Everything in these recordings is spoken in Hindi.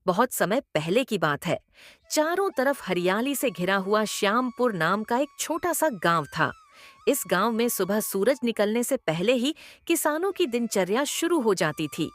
बहुत समय पहले की बात है। चारों तरफ हरियाली से घिरा हुआ श्यामपुर नाम का एक छोटा सा गांव था। इस गांव में सुबह सूरज निकलने से पहले ही किसानों की दिनचर्या शुरू हो जाती थी।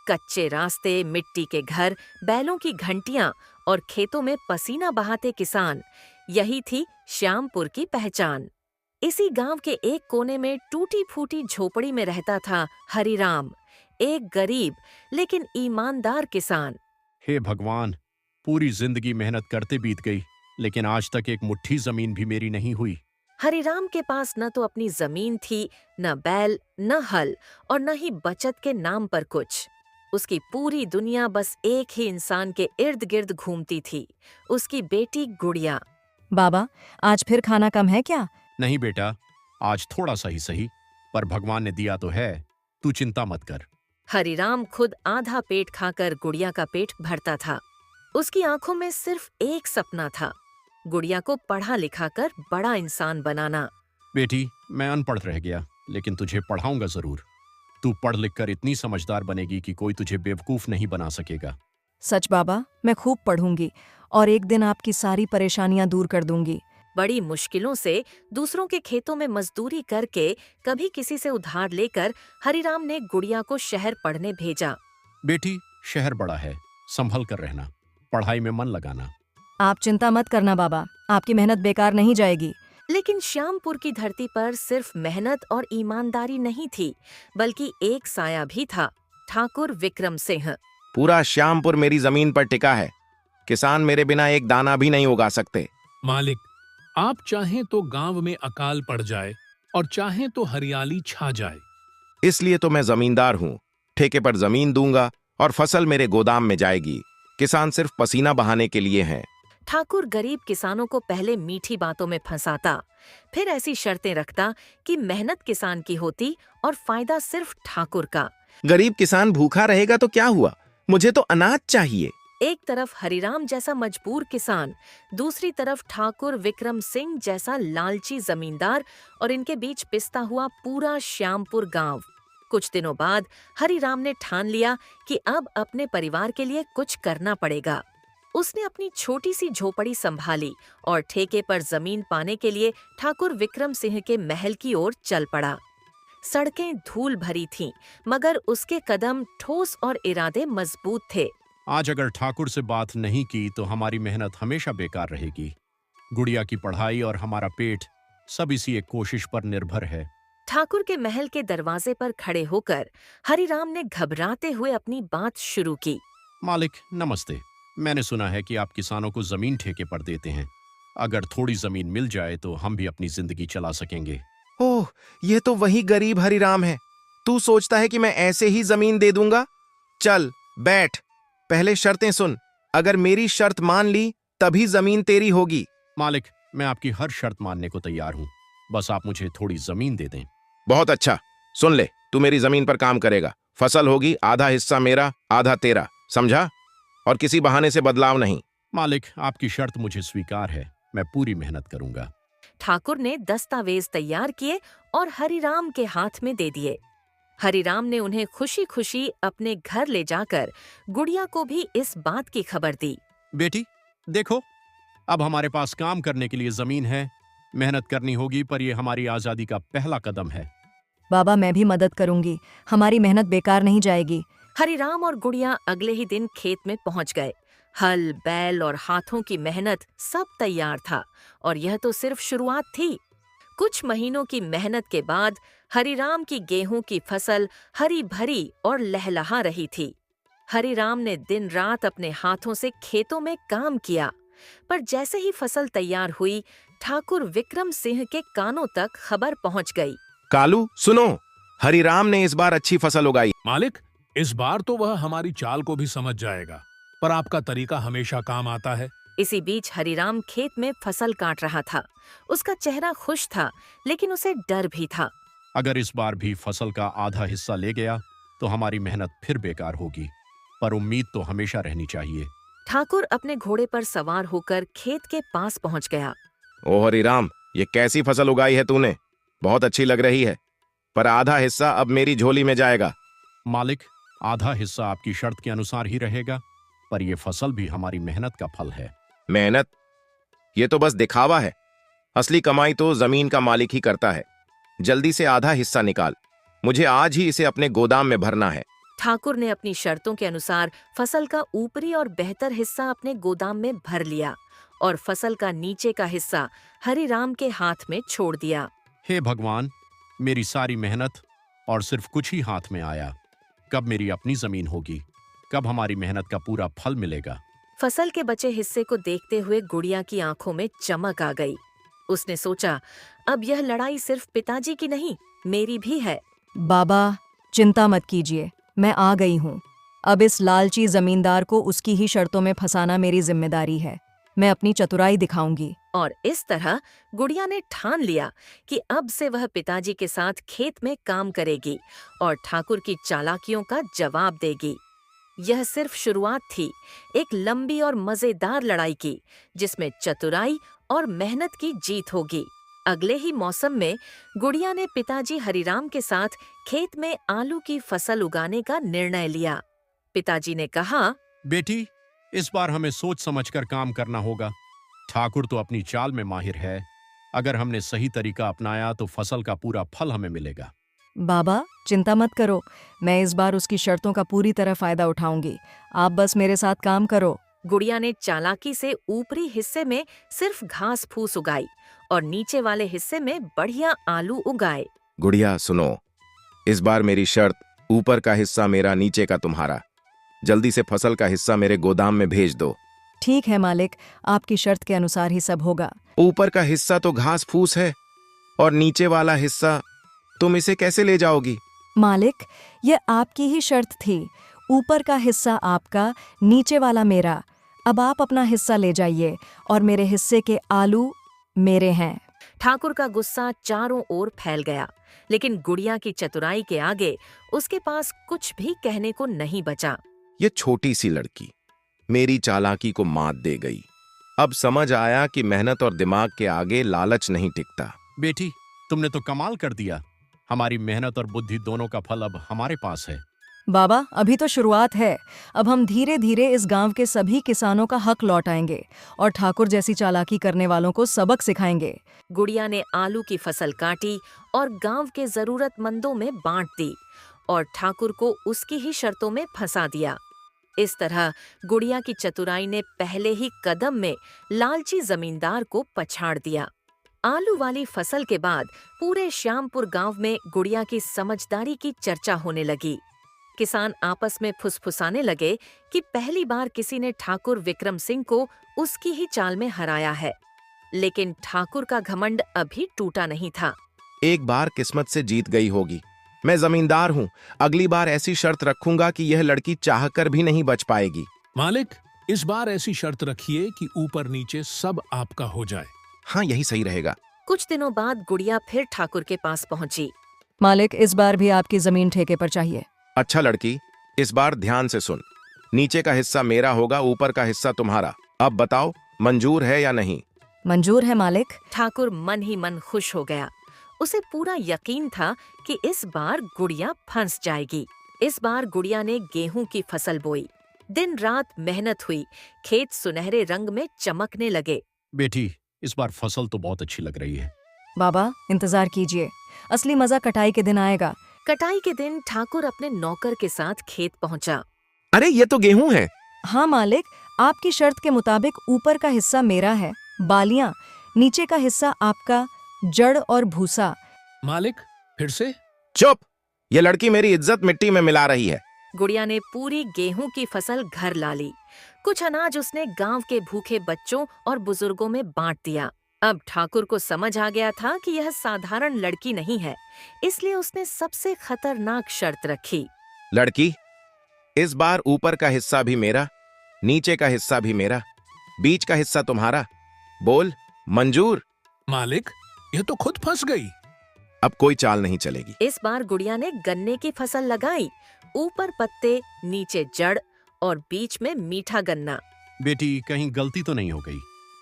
कच्चे रास्ते, मिट्टी के घर, बैलों की घंटियां और खेतों में पसीना बहाते किसान, यही थी श्यामपुर की पहचान। इसी गांव के एक कोने में टूटी फूटी झोपड़ी में रहता था हरिराम, एक गरीब लेकिन ईमानदार किसान। हे भगवान, पूरी जिंदगी मेहनत करते बीत गई, लेकिन आज तक एक मुट्ठी जमीन भी मेरी नहीं हुई। हरिराम के पास न तो अपनी जमीन थी, न बैल, न हल और न ही बचत के नाम पर कुछ। उसकी पूरी दुनिया बस एक ही इंसान के इर्द गिर्द घूमती थी, उसकी बेटी गुड़िया। बाबा, आज फिर खाना कम है क्या? नहीं बेटा, आज थोड़ा सा ही सही, पर भगवान ने दिया तो है, तू चिंता मत कर। हरिराम खुद आधा पेट खाकर गुड़िया का पेट भरता था। उसकी आंखों में सिर्फ एक सपना था, गुड़िया को पढ़ा लिखा कर बड़ा इंसान बनाना। बेटी, मैं अनपढ़ रह गया, लेकिन तुझे पढ़ाऊंगा जरूर। तू पढ़ लिख कर इतनी समझदार बनेगी कि कोई तुझे बेवकूफ नहीं बना सकेगा। सच बाबा, मैं खूब पढ़ूंगी और एक दिन आपकी सारी परेशानियां दूर कर दूंगी। बड़ी मुश्किलों से दूसरों के खेतों में मजदूरी करके, कभी किसी से उधार लेकर हरिराम ने गुड़िया को शहर पढ़ने भेजा। बेटी, शहर बड़ा है, संभल कर रहना, पढ़ाई में मन लगाना। आप चिंता मत करना बाबा, आपकी मेहनत बेकार नहीं जाएगी। लेकिन श्यामपुर की धरती पर सिर्फ मेहनत और ईमानदारी नहीं थी, बल्कि एक साया भी था, ठाकुर विक्रम सिंह। पूरा श्यामपुर मेरी जमीन पर टिका है। किसान मेरे बिना एक दाना भी नहीं उगा सकते। मालिक, आप चाहें तो गांव में अकाल पड़ जाए और चाहें तो हरियाली छा जाए। इसलिए तो मैं जमींदार हूँ। ठेके पर जमीन दूंगा और फसल मेरे गोदाम में जाएगी। किसान सिर्फ पसीना बहाने के लिए हैं। ठाकुर गरीब किसानों को पहले मीठी बातों में फंसाता, फिर ऐसी शर्तें रखता कि मेहनत किसान की होती और फायदा सिर्फ ठाकुर का। गरीब किसान भूखा रहेगा तो क्या हुआ, मुझे तो अनाज चाहिए। एक तरफ हरिराम जैसा मजबूर किसान, दूसरी तरफ ठाकुर विक्रम सिंह जैसा लालची जमींदार, और इनके बीच पिसता हुआ पूरा श्यामपुर गांव। कुछ दिनों बाद हरिराम ने ठान लिया कि अब अपने परिवार के लिए कुछ करना पड़ेगा। उसने अपनी छोटी सी झोपड़ी संभाली और ठेके पर जमीन पाने के लिए ठाकुर विक्रम सिंह के महल की ओर चल पड़ा। सड़कें धूल भरी थीं, मगर उसके कदम ठोस और इरादे मजबूत थे। आज अगर ठाकुर से बात नहीं की तो हमारी मेहनत हमेशा बेकार रहेगी। गुड़िया की पढ़ाई और हमारा पेट सब इसी एक कोशिश पर निर्भर है। ठाकुर के महल के दरवाजे पर खड़े होकर हरिराम ने घबराते हुए अपनी बात शुरू की। मालिक, नमस्ते। मैंने सुना है कि आप किसानों को जमीन ठेके पर देते हैं। अगर थोड़ी जमीन मिल जाए तो हम भी अपनी जिंदगी चला सकेंगे। ओह, ये तो वही गरीब हरिराम है। तू सोचता है कि मैं ऐसे ही जमीन दे दूंगा? चल बैठ, पहले शर्तें सुन। अगर मेरी शर्त मान ली तभी जमीन तेरी होगी। मालिक, मैं आपकी हर शर्त मानने को तैयार हूँ, बस आप मुझे थोड़ी जमीन दे दें। बहुत अच्छा, सुन ले, तू मेरी जमीन पर काम करेगा। फसल होगी, आधा हिस्सा मेरा, आधा तेरा, समझा? और किसी बहाने से बदलाव नहीं। मालिक, आपकी शर्त मुझे स्वीकार है, मैं पूरी मेहनत करूंगा। ठाकुर ने दस्तावेज तैयार किए और हरिराम के हाथ में दे दिए। हरिराम ने उन्हें खुशी खुशी अपने घर ले जाकर गुड़िया को भी इस बात की खबर दी। बेटी, देखो, अब हमारे पास काम करने के लिए जमीन है। मेहनत करनी होगी, पर यह हमारी आजादी का पहला कदम है। बाबा, मैं भी मदद करूंगी, हमारी मेहनत बेकार नहीं जाएगी। हरिराम और गुड़िया अगले ही दिन खेत में पहुंच गए। हल, बैल और हाथों की मेहनत सब तैयार था, और यह तो सिर्फ शुरुआत थी। कुछ महीनों की मेहनत के बाद हरिराम की गेहूं की फसल हरी भरी और लहलहा रही थी। हरिराम ने दिन रात अपने हाथों से खेतों में काम किया, पर जैसे ही फसल तैयार हुई, ठाकुर विक्रम सिंह के कानों तक खबर पहुंच गई। कालू, सुनो, हरिराम ने इस बार अच्छी फसल उगाई। मालिक, इस बार तो वह हमारी चाल को भी समझ जाएगा, पर आपका तरीका हमेशा काम आता है। इसी बीच हरिराम खेत में फसल काट रहा था। उसका चेहरा खुश था, लेकिन उसे डर भी था। अगर इस बार भी फसल का आधा हिस्सा ले गया तो हमारी मेहनत फिर बेकार होगी, पर उम्मीद तो हमेशा रहनी चाहिए। ठाकुर अपने घोड़े पर सवार होकर खेत के पास पहुंच गया। ओ हरिराम, ये कैसी फसल उगाई है तूने? बहुत अच्छी लग रही है, पर आधा हिस्सा अब मेरी झोली में जाएगा। मालिक, आधा हिस्सा आपकी शर्त के अनुसार ही रहेगा, पर यह फसल भी हमारी मेहनत का फल है। मेहनत? ये तो बस दिखावा है। असली कमाई तो जमीन का मालिक ही करता है। जल्दी से आधा हिस्सा निकाल, मुझे आज ही इसे अपने गोदाम में भरना है। ठाकुर ने अपनी शर्तों के अनुसार फसल का ऊपरी और बेहतर हिस्सा अपने गोदाम में भर लिया और फसल का नीचे का हिस्सा हरिराम के हाथ में छोड़ दिया। हे भगवान, मेरी सारी मेहनत और सिर्फ कुछ ही हाथ में आया। कब मेरी अपनी जमीन होगी? कब हमारी मेहनत का पूरा फल मिलेगा? फसल के बचे हिस्से को देखते हुए गुड़िया की आंखों में चमक आ गई। उसने सोचा, अब यह लड़ाई सिर्फ पिताजी की नहीं, मेरी भी है। बाबा, चिंता मत कीजिए, मैं आ गई हूँ। अब इस लालची जमींदार को उसकी ही शर्तों में फंसाना मेरी जिम्मेदारी है। मैं अपनी चतुराई दिखाऊंगी। और इस तरह गुड़िया ने ठान लिया कि अब से वह पिताजी के साथ खेत में काम करेगी और ठाकुर की चालाकियों का जवाब देगी। यह सिर्फ शुरुआत थी एक लंबी और मजेदार लड़ाई की, जिसमें चतुराई और मेहनत की जीत होगी। अगले ही मौसम में गुड़िया ने पिताजी हरिराम के साथ खेत में आलू की फसल उगाने का निर्णय लिया। पिताजी ने कहा, बेटी, इस बार हमें सोच समझकर काम करना होगा। ठाकुर तो अपनी चाल में माहिर है। अगर हमने सही तरीका अपनाया तो फसल का पूरा फल हमें मिलेगा। बाबा, चिंता मत करो, मैं इस बार उसकी शर्तों का पूरी तरह फायदा उठाऊंगी। आप बस मेरे साथ काम करो। गुड़िया ने चालाकी से ऊपरी हिस्से में सिर्फ घास फूस उगाई और नीचे वाले हिस्से में बढ़िया आलू उगाए। गुड़िया सुनो, इस बार मेरी शर्त, ऊपर का हिस्सा मेरा, नीचे का तुम्हारा। जल्दी से फसल का हिस्सा मेरे गोदाम में भेज दो। ठीक है मालिक, आपकी शर्त के अनुसार ही सब होगा। ऊपर का हिस्सा तो घास फूस है और नीचे वाला हिस्सा तुम इसे कैसे ले जाओगी? मालिक, ये आपकी ही शर्त थी। ऊपर का हिस्सा आपका, नीचे वाला मेरा। अब आप अपना हिस्सा ले जाइए और मेरे हिस्से के आलू मेरे हैं। ठाकुर का गुस्सा चारों ओर फैल गया, लेकिन गुड़िया की चतुराई के आगे उसके पास कुछ भी कहने को नहीं बचा। ये छोटी सी लड़की मेरी चालाकी को मात दे गई। अब समझ आया कि मेहनत और दिमाग के आगे लालच नहीं टिकता। बेटी, तुमने तो कमाल कर दिया। हमारी मेहनत और बुद्धि दोनों का फल अब हमारे पास है। बाबा, अभी तो शुरुआत है। अब हम धीरे धीरे इस गांव के सभी किसानों का हक लौटाएंगे और ठाकुर जैसी चालाकी करने वालों को सबक सिखाएंगे। गुड़िया ने आलू की फसल काटी और गांव के जरूरतमंदों में बांट दी और ठाकुर को उसकी ही शर्तों में फंसा दिया। इस तरह गुड़िया की चतुराई ने पहले ही कदम में लालची जमींदार को पछाड़ दिया। आलू वाली फसल के बाद पूरे श्यामपुर गांव में गुड़िया की समझदारी की चर्चा होने लगी। किसान आपस में फुसफुसाने लगे कि पहली बार किसी ने ठाकुर विक्रम सिंह को उसकी ही चाल में हराया है। लेकिन ठाकुर का घमंड अभी टूटा नहीं था। एक बार किस्मत से जीत गई होगी। मैं जमींदार हूँ, अगली बार ऐसी शर्त रखूंगा कि यह लड़की चाहकर भी नहीं बच पाएगी। मालिक, इस बार ऐसी शर्त रखिए कि ऊपर नीचे सब आपका हो जाए। हाँ, यही सही रहेगा। कुछ दिनों बाद गुड़िया फिर ठाकुर के पास पहुंची। मालिक, इस बार भी आपकी जमीन ठेके पर चाहिए। अच्छा लड़की, इस बार ध्यान से सुन। नीचे का हिस्सा मेरा होगा, ऊपर का हिस्सा तुम्हारा। अब बताओ, मंजूर है या नहीं? मंजूर है मालिक। ठाकुर मन ही मन खुश हो गया। उसे पूरा यकीन था कि इस बार गुड़िया फंस जाएगी। इस बार गुड़िया ने गेहूं की फसल बोई। दिन रात मेहनत हुई, खेत सुनहरे रंग में चमकने लगे। बेटी, इस बार फसल तो बहुत अच्छी लग रही है। बाबा, इंतजार कीजिए, असली मजा कटाई के दिन आएगा। कटाई के दिन ठाकुर अपने नौकर के साथ खेत पहुंचा। अरे ये तो गेहूं है। हाँ मालिक, आपकी शर्त के मुताबिक ऊपर का हिस्सा मेरा है, बालियां, नीचे का हिस्सा आपका, जड़ और भूसा। मालिक, फिर से? चुप! ये लड़की मेरी इज्जत मिट्टी में मिला रही है। गुड़िया ने पूरी गेहूं की फसल घर ला ली। कुछ अनाज उसने गांव के भूखे बच्चों और बुजुर्गों में बांट दिया। अब ठाकुर को समझ आ गया था कि यह साधारण लड़की नहीं है, इसलिए उसने सबसे खतरनाक शर्त रखी। लड़की, इस बार ऊपर का हिस्सा भी मेरा, नीचे का हिस्सा भी मेरा, बीच का हिस्सा तुम्हारा। बोल, मंजूर? मालिक, यह तो खुद फंस गई। अब कोई चाल नहीं चलेगी। इस बार गुड़िया ने गन्ने की फसल लगाई। ऊपर पत्ते, नीचे जड़ और बीच में मीठा गन्ना। बेटी, कहीं गलती तो नहीं हो गई?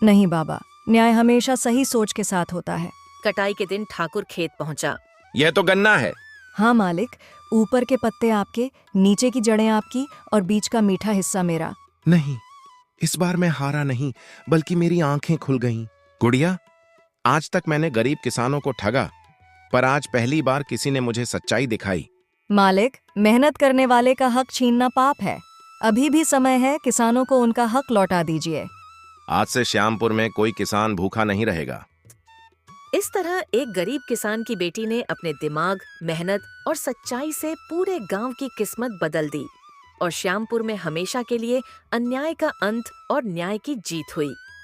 नहीं बाबा, न्याय हमेशा सही सोच के साथ होता है। कटाई के दिन ठाकुर खेत पहुंचा। यह तो गन्ना है। हाँ मालिक, ऊपर के पत्ते आपके, नीचे की जड़ें आपकी और बीच का मीठा हिस्सा मेरा। नहीं, इस बार मैं हारा नहीं, बल्कि मेरी आंखें खुल गईं। गुड़िया, आज तक मैंने गरीब किसानों को ठगा, पर आज पहली बार किसी ने मुझे सच्चाई दिखाई। मालिक, मेहनत करने वाले का हक छीनना पाप है। अभी भी समय है, किसानों को उनका हक लौटा दीजिए। आज से श्यामपुर में कोई किसान भूखा नहीं रहेगा। इस तरह एक गरीब किसान की बेटी ने अपने दिमाग, मेहनत और सच्चाई से पूरे गांव की किस्मत बदल दी और श्यामपुर में हमेशा के लिए अन्याय का अंत और न्याय की जीत हुई।